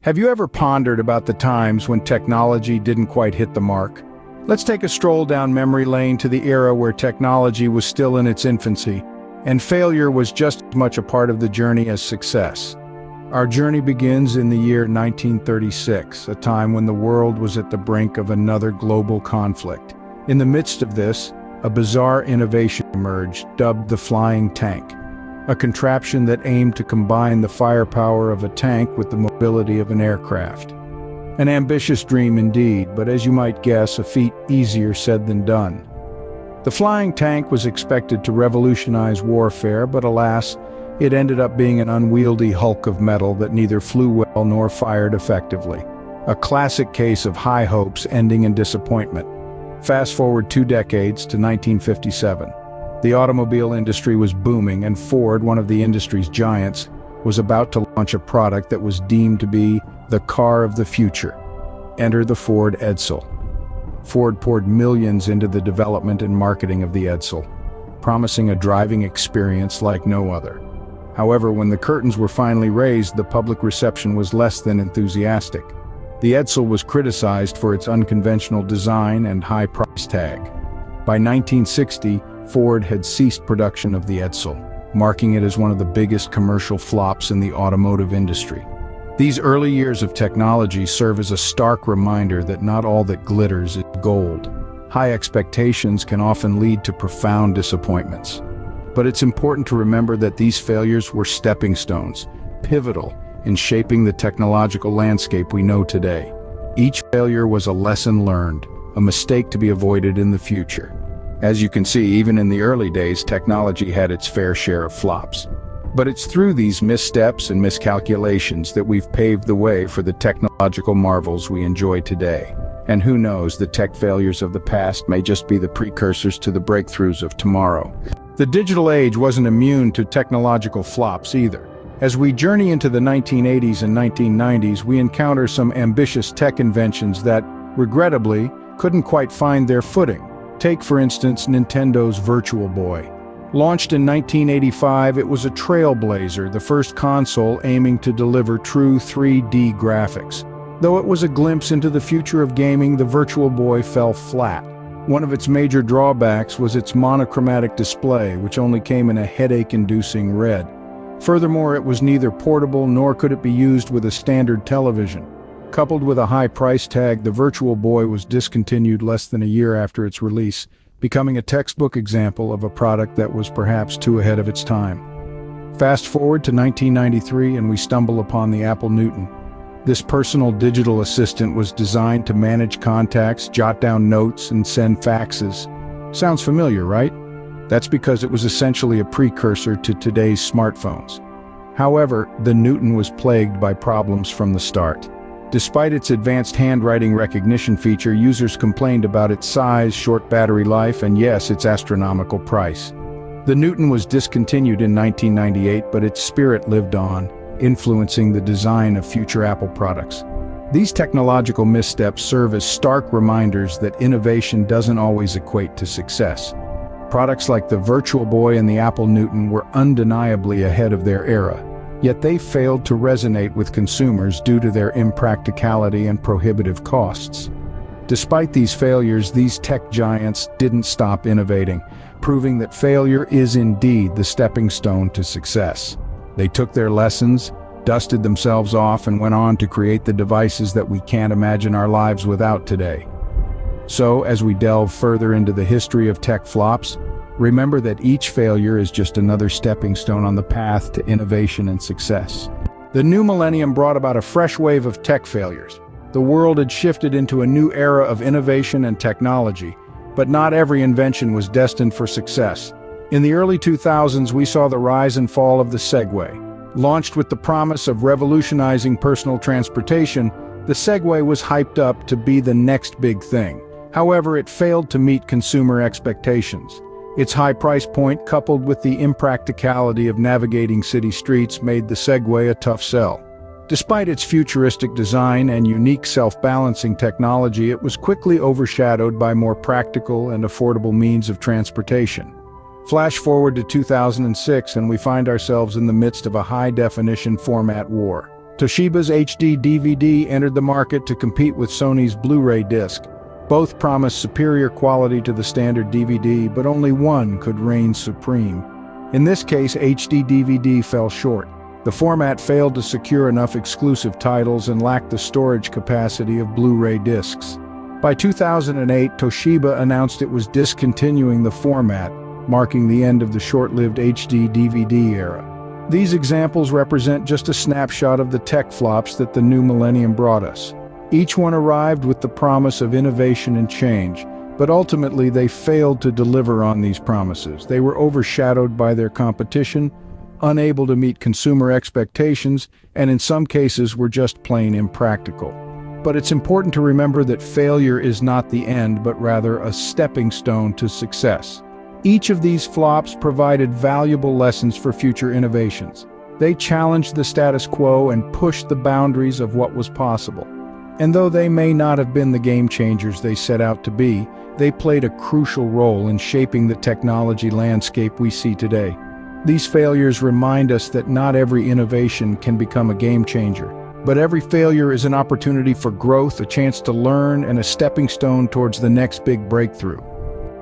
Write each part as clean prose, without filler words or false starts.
Have you ever pondered about the times when technology didn't quite hit the mark? Let's take a stroll down memory lane to the era where technology was still in its infancy, and failure was just as much a part of the journey as success. Our journey begins in the year 1936, a time when the world was at the brink of another global conflict. In the midst of this, a bizarre innovation emerged, dubbed the flying tank, a contraption that aimed to combine the firepower of a tank with the mobility of an aircraft. An ambitious dream indeed, but as you might guess, a feat easier said than done. The flying tank was expected to revolutionize warfare, but alas, it ended up being an unwieldy hulk of metal that neither flew well nor fired effectively. A classic case of high hopes ending in disappointment. Fast forward 2 decades to 1957. The automobile industry was booming, and Ford, one of the industry's giants, was about to launch a product that was deemed to be the car of the future. Enter the Ford Edsel. Ford poured millions into the development and marketing of the Edsel, promising a driving experience like no other. However, when the curtains were finally raised, the public reception was less than enthusiastic. The Edsel was criticized for its unconventional design and high price tag. By 1960, Ford had ceased production of the Edsel, marking it as one of the biggest commercial flops in the automotive industry. These early years of technology serve as a stark reminder that not all that glitters is gold. High expectations can often lead to profound disappointments. But it's important to remember that these failures were stepping stones, pivotal in shaping the technological landscape we know today. Each failure was a lesson learned, a mistake to be avoided in the future. As you can see, even in the early days, technology had its fair share of flops. But it's through these missteps and miscalculations that we've paved the way for the technological marvels we enjoy today. And who knows, the tech failures of the past may just be the precursors to the breakthroughs of tomorrow. The digital age wasn't immune to technological flops either. As we journey into the 1980s and 1990s, we encounter some ambitious tech inventions that, regrettably, couldn't quite find their footing. Take, for instance, Nintendo's Virtual Boy. Launched in 1985, it was a trailblazer, the first console aiming to deliver true 3D graphics. Though it was a glimpse into the future of gaming, the Virtual Boy fell flat. One of its major drawbacks was its monochromatic display, which only came in a headache-inducing red. Furthermore, it was neither portable nor could it be used with a standard television. Coupled with a high price tag, the Virtual Boy was discontinued less than a year after its release, becoming a textbook example of a product that was perhaps too ahead of its time. Fast forward to 1993 and we stumble upon the Apple Newton. This personal digital assistant was designed to manage contacts, jot down notes, and send faxes. Sounds familiar, right? That's because it was essentially a precursor to today's smartphones. However, the Newton was plagued by problems from the start. Despite its advanced handwriting recognition feature, users complained about its size, short battery life, and yes, its astronomical price. The Newton was discontinued in 1998, but its spirit lived on, influencing the design of future Apple products. These technological missteps serve as stark reminders that innovation doesn't always equate to success. Products like the Virtual Boy and the Apple Newton were undeniably ahead of their era. Yet they failed to resonate with consumers due to their impracticality and prohibitive costs. Despite these failures, these tech giants didn't stop innovating, proving that failure is indeed the stepping stone to success. They took their lessons, dusted themselves off, and went on to create the devices that we can't imagine our lives without today. So, as we delve further into the history of tech flops, remember that each failure is just another stepping stone on the path to innovation and success. The new millennium brought about a fresh wave of tech failures. The world had shifted into a new era of innovation and technology, but not every invention was destined for success. In the early 2000s, we saw the rise and fall of the Segway. Launched with the promise of revolutionizing personal transportation, the Segway was hyped up to be the next big thing. However, it failed to meet consumer expectations. Its high price point, coupled with the impracticality of navigating city streets, made the Segway a tough sell. Despite its futuristic design and unique self-balancing technology, it was quickly overshadowed by more practical and affordable means of transportation. Flash forward to 2006 and we find ourselves in the midst of a high-definition format war. Toshiba's HD DVD entered the market to compete with Sony's Blu-ray disc. Both promised superior quality to the standard DVD, but only one could reign supreme. In this case, HD DVD fell short. The format failed to secure enough exclusive titles and lacked the storage capacity of Blu-ray discs. By 2008, Toshiba announced it was discontinuing the format, marking the end of the short-lived HD DVD era. These examples represent just a snapshot of the tech flops that the new millennium brought us. Each one arrived with the promise of innovation and change, but ultimately they failed to deliver on these promises. They were overshadowed by their competition, unable to meet consumer expectations, and in some cases were just plain impractical. But it's important to remember that failure is not the end, but rather a stepping stone to success. Each of these flops provided valuable lessons for future innovations. They challenged the status quo and pushed the boundaries of what was possible. And though they may not have been the game changers they set out to be, they played a crucial role in shaping the technology landscape we see today. These failures remind us that not every innovation can become a game changer, but every failure is an opportunity for growth, a chance to learn, and a stepping stone towards the next big breakthrough.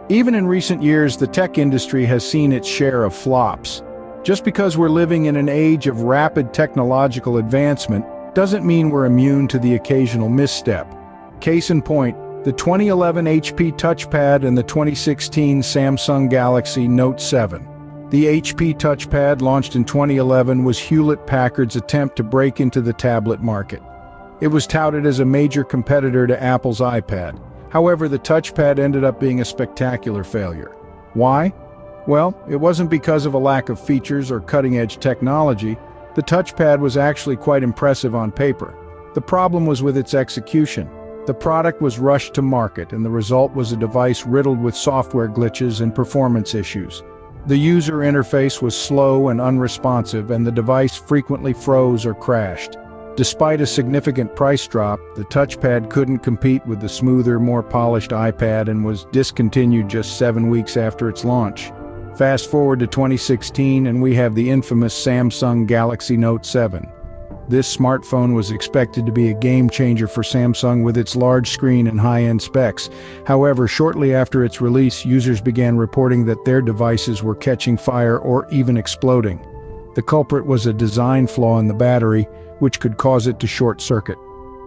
Even in recent years, the tech industry has seen its share of flops. Just because we're living in an age of rapid technological advancement doesn't mean we're immune to the occasional misstep. Case in point, the 2011 HP touchpad and the 2016 Samsung Galaxy Note 7. The HP touchpad, launched in 2011, was Hewlett-Packard's attempt to break into the tablet market. It was touted as a major competitor to Apple's iPad. However, the touchpad ended up being a spectacular failure. Why? Well, it wasn't because of a lack of features or cutting-edge technology. The touchpad was actually quite impressive on paper. The problem was with its execution. The product was rushed to market, and the result was a device riddled with software glitches and performance issues. The user interface was slow and unresponsive, and the device frequently froze or crashed. Despite a significant price drop, the touchpad couldn't compete with the smoother, more polished iPad and was discontinued just 7 weeks after its launch. Fast forward to 2016 and we have the infamous Samsung Galaxy Note 7. This smartphone was expected to be a game changer for Samsung with its large screen and high-end specs. However, shortly after its release, users began reporting that their devices were catching fire or even exploding. The culprit was a design flaw in the battery, which could cause it to short-circuit.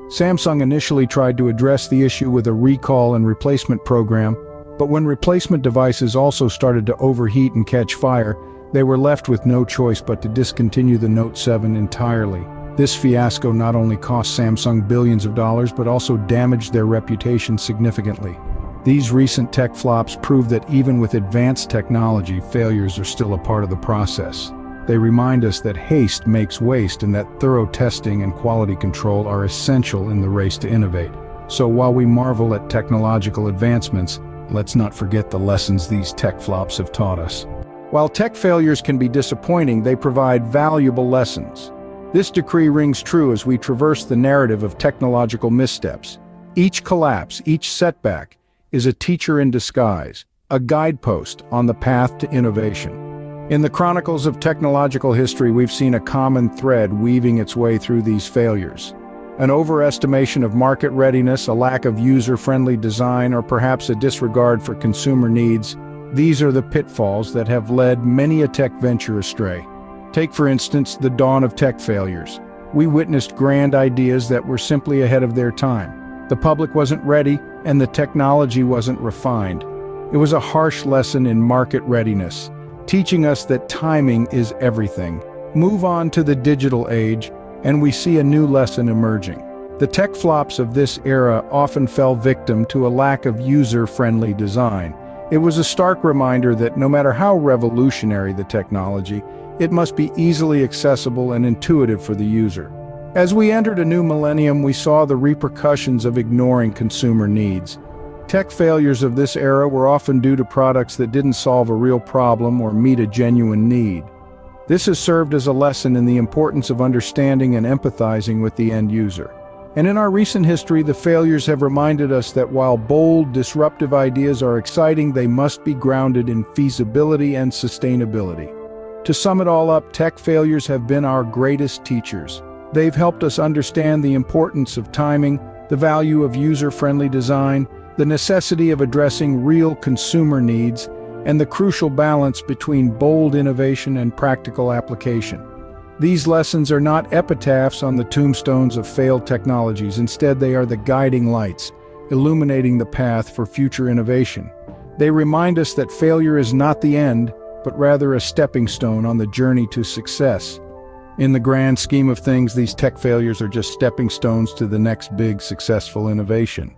Samsung initially tried to address the issue with a recall and replacement program, but when replacement devices also started to overheat and catch fire, they were left with no choice but to discontinue the Note 7 entirely. This fiasco not only cost Samsung billions of dollars, but also damaged their reputation significantly. These recent tech flops prove that even with advanced technology, failures are still a part of the process. They remind us that haste makes waste and that thorough testing and quality control are essential in the race to innovate. So while we marvel at technological advancements, let's not forget the lessons these tech flops have taught us. While tech failures can be disappointing, they provide valuable lessons. This decree rings true as we traverse the narrative of technological missteps. Each collapse, each setback, is a teacher in disguise, a guidepost on the path to innovation. In the chronicles of technological history, we've seen a common thread weaving its way through these failures. An overestimation of market readiness, a lack of user-friendly design, or perhaps a disregard for consumer needs. These are the pitfalls that have led many a tech venture astray. Take, for instance, the dawn of tech failures. We witnessed grand ideas that were simply ahead of their time. The public wasn't ready, and the technology wasn't refined. It was a harsh lesson in market readiness, teaching us that timing is everything. Move on to the digital age, and we see a new lesson emerging. The tech flops of this era often fell victim to a lack of user-friendly design. It was a stark reminder that no matter how revolutionary the technology, it must be easily accessible and intuitive for the user. As we entered a new millennium, we saw the repercussions of ignoring consumer needs. Tech failures of this era were often due to products that didn't solve a real problem or meet a genuine need. This has served as a lesson in the importance of understanding and empathizing with the end user. And in our recent history, the failures have reminded us that while bold, disruptive ideas are exciting, they must be grounded in feasibility and sustainability. To sum it all up, tech failures have been our greatest teachers. They've helped us understand the importance of timing, the value of user-friendly design, the necessity of addressing real consumer needs, and the crucial balance between bold innovation and practical application. These lessons are not epitaphs on the tombstones of failed technologies. Instead, they are the guiding lights, illuminating the path for future innovation. They remind us that failure is not the end, but rather a stepping stone on the journey to success. In the grand scheme of things, these tech failures are just stepping stones to the next big successful innovation.